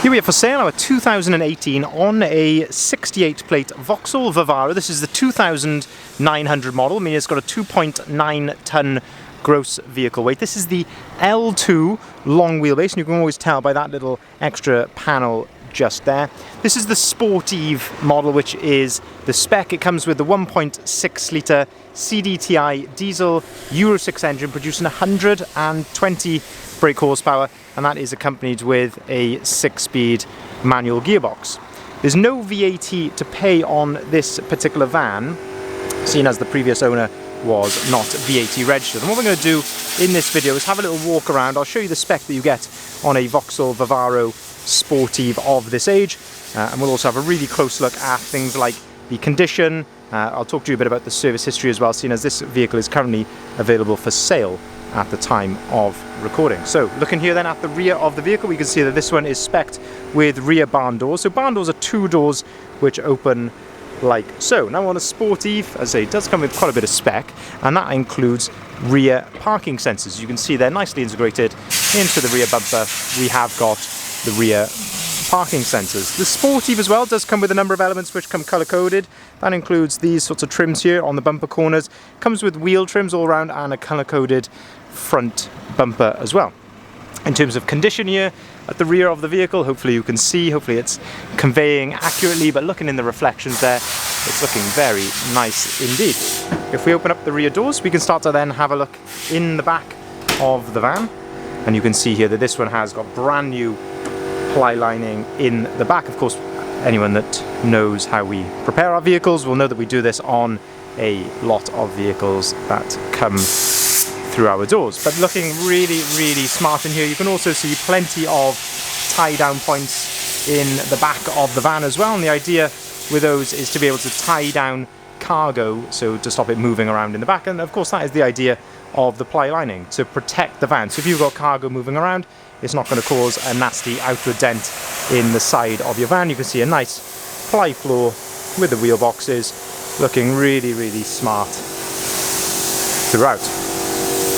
Here we have for sale our 2018 on a 68 plate Vauxhall Vivaro. This is the 2900 model, meaning it's got a 2.9 ton gross vehicle weight. This is the L2 long wheelbase, and you can always tell by that little extra panel just there. This is the Sportive model, which is the spec. It comes with the 1.6 litre CDTI diesel Euro 6 engine producing 120 brake horsepower, and that is accompanied with a 6-speed manual gearbox. There's no VAT to pay on this particular van, seeing as the previous owner was not VAT registered. And what we're going to do in this video is have a little walk around. I'll show you the spec that you get on a Vauxhall Vivaro Sportive of this age, and we'll also have a really close look at things like the condition. I'll talk to you a bit about the service history as well, seeing as this vehicle is currently available for sale at the time of recording. So looking here then at the rear of the vehicle, we can see that this one is spec'd with rear barn doors. So barn doors are two doors which open like so. Now on a Sportive, as I say, it does come with quite a bit of spec, and that includes rear parking sensors. You can see they're nicely integrated into the rear bumper. We have got the rear parking sensors. The Sportive as well does come with a number of elements which come colour coded. That includes these sorts of trims here on the bumper corners. Comes with wheel trims all around and a colour coded front bumper as well. In terms of condition here at the rear of the vehicle, hopefully you can see, hopefully it's conveying accurately, but looking in the reflections there, it's looking very nice indeed. If we open up the rear doors, we can start to then have a look in the back of the van, and you can see here that this one has got brand new ply lining in the back. Of course, anyone that knows how we prepare our vehicles will know that we do this on a lot of vehicles that come through our doors. But looking really, really smart in here. You can also see plenty of tie down points in the back of the van as well, and the idea with those is to be able to tie down cargo, so to stop it moving around in the back. And of course that is the idea of the ply lining, to protect the van. So if you've got cargo moving around, it's not going to cause a nasty outward dent in the side of your van. You can see a nice ply floor with the wheel boxes, looking really, really smart throughout.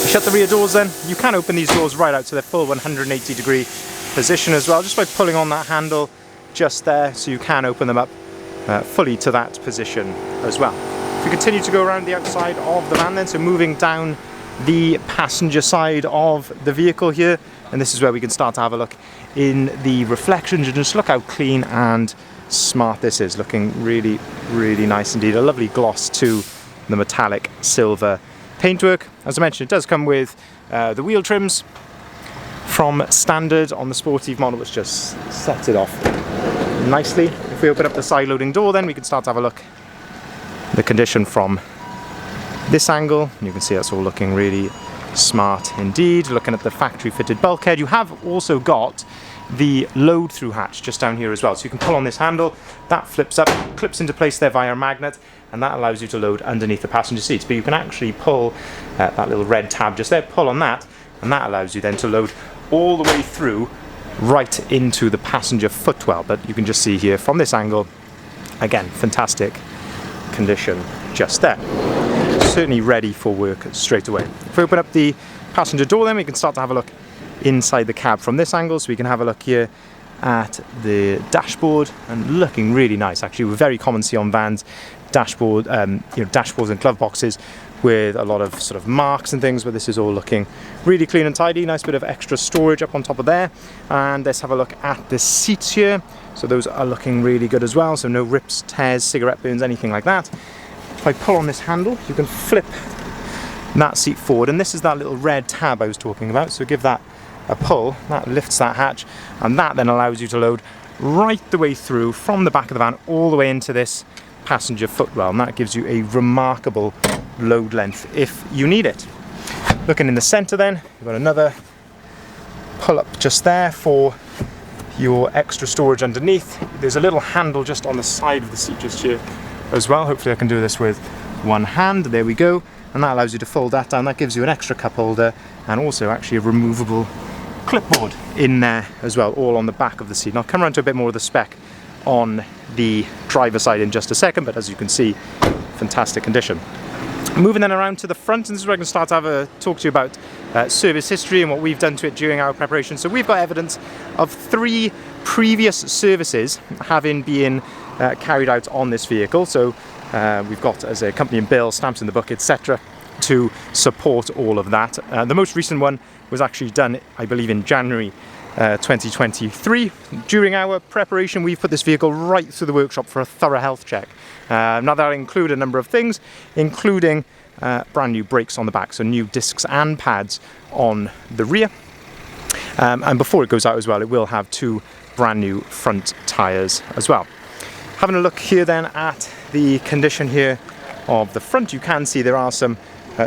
Shut the rear doors then. You can open these doors right out to their full 180-degree position as well, just by pulling on that handle just there, so you can open them up fully to that position as well. If we continue to go around the outside of the van then, so moving down the passenger side of the vehicle here, and this is where we can start to have a look in the reflections and just look how clean and smart this is. Looking really, really nice indeed. A lovely gloss to the metallic silver paintwork. As I mentioned, it does come with the wheel trims from standard on the Sportive model, which just sets it off nicely. If we open up the side loading door then, we can start to have a look at the condition from this angle. You can see that's all looking really smart indeed. Looking at the factory fitted bulkhead, you have also got the load through hatch just down here as well, so you can pull on this handle, that flips up, clips into place there via a magnet, and that allows you to load underneath the passenger seats. But you can actually pull that little red tab just there, pull on that, and that allows you then to load all the way through right into the passenger footwell. But you can just see here from this angle, again, fantastic condition just there. Certainly ready for work straight away. If we open up the passenger door then, we can start to have a look inside the cab from this angle, so we can have a look here at the dashboard, and looking really nice. Actually, we're very common to see on vans dashboard, dashboards and glove boxes with a lot of sort of marks and things, but this is all looking really clean and tidy. Nice bit of extra storage up on top of there. And let's have a look at the seats here. So those are looking really good as well, so no rips, tears, cigarette burns, anything like that. If I pull on this handle, you can flip that seat forward, and this is that little red tab I was talking about, so give that a pull, that lifts that hatch, and that then allows you to load right the way through from the back of the van all the way into this passenger footwell, and that gives you a remarkable load length if you need it. Looking in the centre then, you've got another pull up just there for your extra storage underneath. There's a little handle just on the side of the seat just here as well. Hopefully I can do this with one hand. There we go, and that allows you to fold that down. That gives you an extra cup holder and also actually a removable clipboard in there as well, all on the back of the seat. And I'll come around to a bit more of the spec on the driver's side in just a second, but as you can see, fantastic condition. Moving then around to the front, and this is where I can start to have a talk to you about service history and what we've done to it during our preparation. So we've got evidence of 3 previous services having been carried out on this vehicle. So we've got, as a company and bill, stamps in the book, etc., to support all of that. The most recent one was actually done, I believe, in January 2023. During our preparation, we've put this vehicle right through the workshop for a thorough health check. Now that'll include a number of things, including brand new brakes on the back, so new discs and pads on the rear. And before it goes out as well, it will have 2 brand new front tyres as well. Having a look here then at the condition here of the front, you can see there are some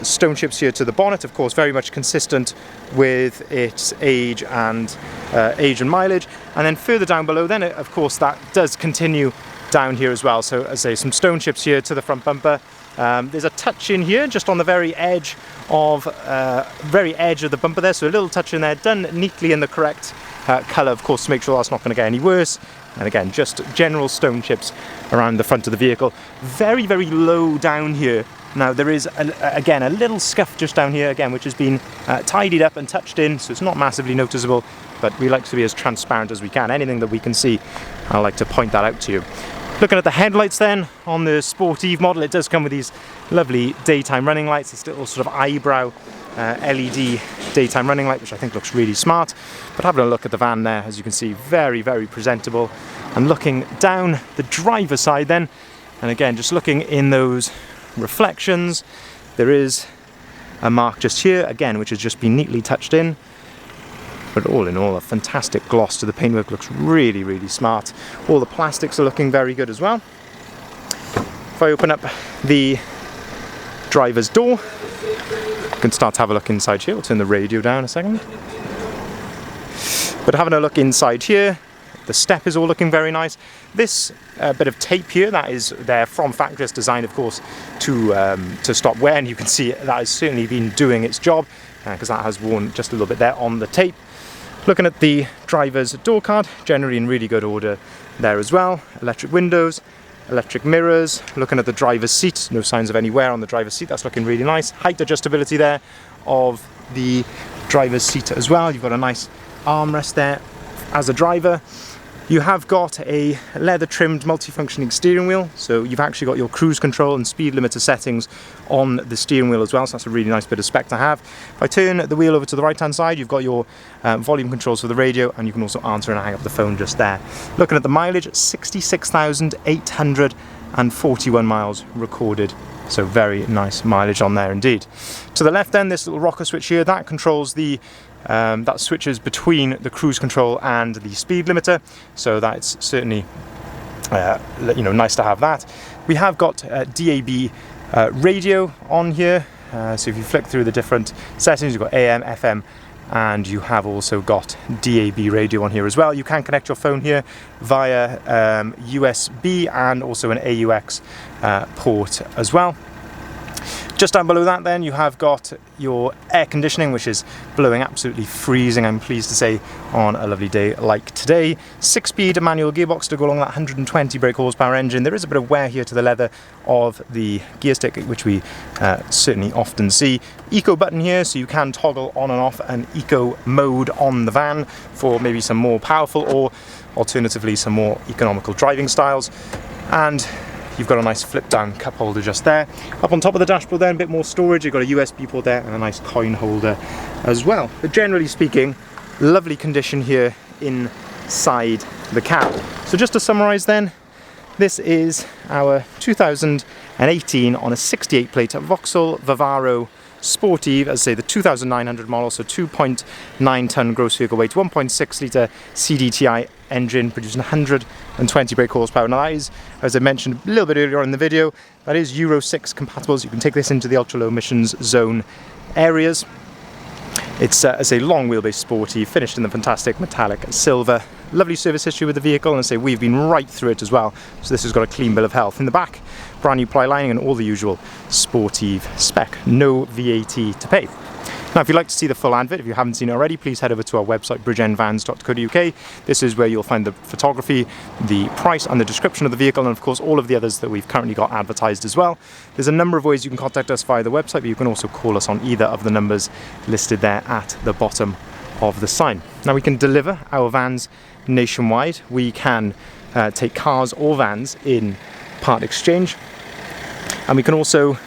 stone chips here to the bonnet, of course very much consistent with its age and mileage. And then further down below then, of course, that does continue down here as well. So as I say, some stone chips here to the front bumper. There's a touch in here just on the very edge of the bumper there, so a little touch in there, done neatly in the correct colour, of course, to make sure that's not going to get any worse. And again, just general stone chips around the front of the vehicle. Very, very low down here. Now there is, again, a little scuff just down here, again, which has been tidied up and touched in, so it's not massively noticeable, but we like to be as transparent as we can. Anything that we can see, I like to point that out to you. Looking at the headlights then, on the Sportive model, it does come with these lovely daytime running lights, this little sort of eyebrow LED daytime running light, which I think looks really smart. But having a look at the van there, as you can see, very, very presentable. And looking down the driver's side then, and again, just looking in those reflections, there is a mark just here, again, which has just been neatly touched in. But all in all, a fantastic gloss to the paintwork, looks really, really smart. All the plastics are looking very good as well. If I open up the driver's door, you can start to have a look inside here. We'll turn the radio down a second. But having a look inside here, the step is all looking very nice. This bit of tape here, that is there from factory, it's designed, of course, to stop wear, and you can see that has certainly been doing its job, because that has worn just a little bit there on the tape. Looking at the driver's door card, generally in really good order there as well. Electric windows, electric mirrors. Looking at the driver's seat, no signs of any wear on the driver's seat, that's looking really nice. Height adjustability there of the driver's seat as well. You've got a nice armrest there as a driver. You have got a leather trimmed multifunctioning steering wheel, so you've actually got your cruise control and speed limiter settings on the steering wheel as well, so that's a really nice bit of spec to have. If I turn the wheel over to the right hand side, you've got your volume controls for the radio, and you can also answer and hang up the phone just there. Looking at the mileage, 66,841 miles recorded, so very nice mileage on there indeed. To the left then, this little rocker switch here, that controls the that switches between the cruise control and the speed limiter, so that's certainly nice to have that. We have got DAB radio on here, so if you flick through the different settings, you've got AM, FM, and you have also got DAB radio on here as well. You can connect your phone here via USB and also an AUX port as well. Just down below that then, you have got your air conditioning, which is blowing absolutely freezing, I'm pleased to say, on a lovely day like today. 6-speed manual gearbox to go along that 120 brake horsepower engine. There is a bit of wear here to the leather of the gear stick, which we certainly often see. Eco button here, so you can toggle on and off an eco mode on the van for maybe some more powerful or alternatively some more economical driving styles. And you've got a nice flip down cup holder just there. Up on top of the dashboard then, a bit more storage. You've got a USB port there and a nice coin holder as well. But generally speaking, lovely condition here inside the cab. So just to summarise then, this is our 2018 on a 68 plate Vauxhall Vivaro Sportive, as I say, the 2900 model, so 2.9 tonne gross vehicle weight, 1.6 litre CDTI engine, producing 120 brake horsepower. Now that is, as I mentioned a little bit earlier on in the video, that is Euro 6 compatible, so you can take this into the ultra low emissions zone areas. It's as a long wheelbase Sportive, finished in the fantastic metallic silver. Lovely service history with the vehicle, and I say we've been right through it as well, so this has got a clean bill of health. In the back, brand new ply lining and all the usual Sportive spec, no VAT to pay. Now if you'd like to see the full advert, if you haven't seen it already, please head over to our website bridgeendvans.co.uk. This is where you'll find the photography, the price and the description of the vehicle, and of course all of the others that we've currently got advertised as well. There's a number of ways you can contact us via the website, but you can also call us on either of the numbers listed there at the bottom of the sign. Now we can deliver our vans nationwide. We can take cars or vans in part exchange, and we can also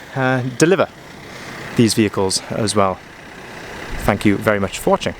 deliver these vehicles as well. Thank you very much for watching.